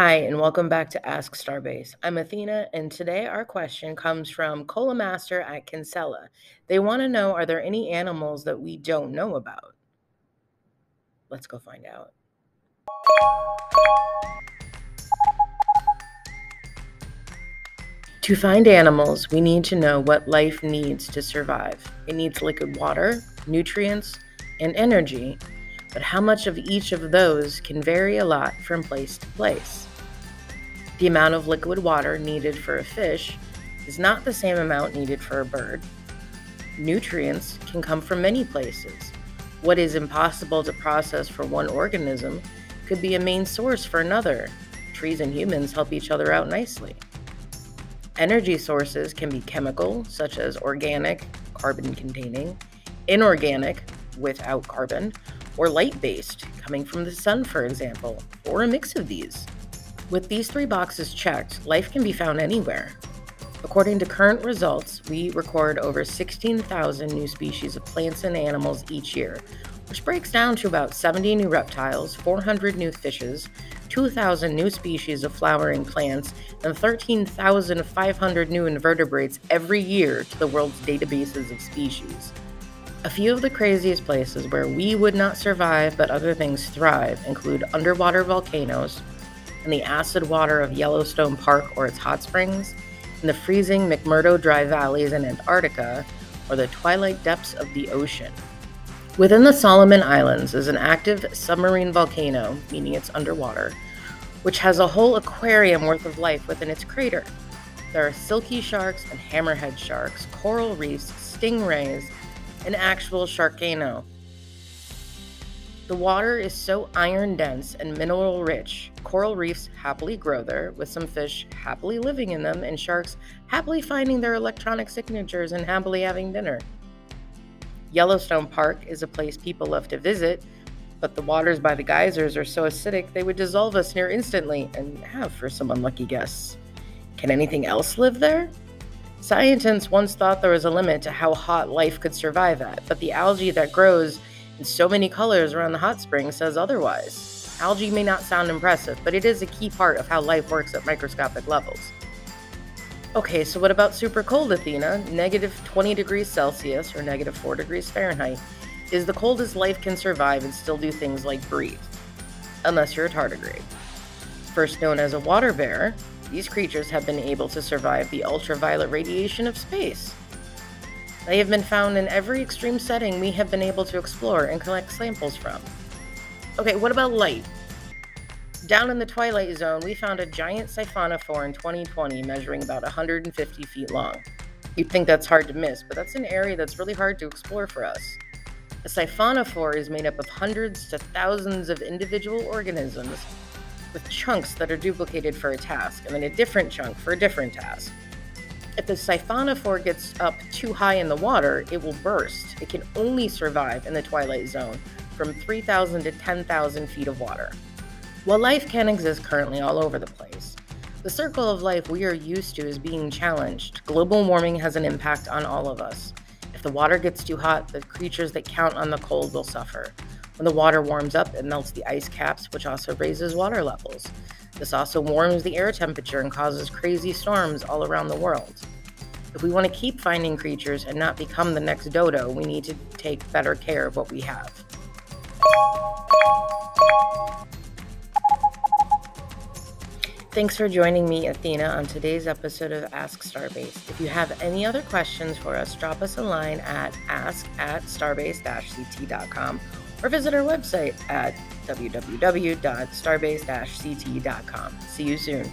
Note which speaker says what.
Speaker 1: Hi, and welcome back to Ask Starbase. I'm Athena, and today our question comes from Cola Master at Kinsella. They want to know, are there any animals that we don't know about? Let's go find out. To find animals, we need to know what life needs to survive. It needs liquid water, nutrients, and energy, but how much of each of those can vary a lot from place to place. The amount of liquid water needed for a fish is not the same amount needed for a bird. Nutrients can come from many places. What is impossible to process for one organism could be a main source for another. Trees and humans help each other out nicely. Energy sources can be chemical, such as organic, carbon-containing, inorganic, without carbon, or light-based, coming from the sun, for example, or a mix of these. With these three boxes checked, life can be found anywhere. According to current results, we record over 16,000 new species of plants and animals each year, which breaks down to about 70 new reptiles, 400 new fishes, 2,000 new species of flowering plants, and 13,500 new invertebrates every year to the world's databases of species. A few of the craziest places where we would not survive but other things thrive include underwater volcanoes, in the acid water of Yellowstone Park or its hot springs, in the freezing McMurdo Dry Valleys in Antarctica, or the twilight depths of the ocean. Within the Solomon Islands is an active submarine volcano, meaning it's underwater, which has a whole aquarium worth of life within its crater. There are silky sharks and hammerhead sharks, coral reefs, stingrays, and actual sharkano. The water is so iron-dense and mineral-rich, coral reefs happily grow there, with some fish happily living in them and sharks happily finding their electronic signatures and happily having dinner. Yellowstone Park is a place people love to visit, but the waters by the geysers are so acidic they would dissolve us near instantly and have for some unlucky guests. Can anything else live there? Scientists once thought there was a limit to how hot life could survive at, but the algae that grows in so many colors around the hot springs says otherwise. Algae may not sound impressive, but it is a key part of how life works at microscopic levels. Okay, so what about super cold, Athena? Negative 20 degrees Celsius, or negative 4 degrees Fahrenheit, is the coldest life can survive and still do things like breathe. Unless you're a tardigrade. First known as a water bear, these creatures have been able to survive the ultraviolet radiation of space. They have been found in every extreme setting we have been able to explore and collect samples from. Okay, what about light? Down in the twilight zone, we found a giant siphonophore in 2020 measuring about 150 feet long. You'd think that's hard to miss, but that's an area that's really hard to explore for us. A siphonophore is made up of hundreds to thousands of individual organisms with chunks that are duplicated for a task, and then a different chunk for a different task. If the siphonophore gets up too high in the water, it will burst. It can only survive in the twilight zone from 3,000 to 10,000 feet of water. While life can exist currently all over the place, the circle of life we are used to is being challenged. Global warming has an impact on all of us. If the water gets too hot, the creatures that count on the cold will suffer. When the water warms up, it melts the ice caps, which also raises water levels. This also warms the air temperature and causes crazy storms all around the world. If we want to keep finding creatures and not become the next dodo, we need to take better care of what we have. Thanks for joining me, Athena, on today's episode of Ask Starbase. If you have any other questions for us, drop us a line at ask@starbase-ct.com or visit our website at www.starbase-ct.com. See you soon.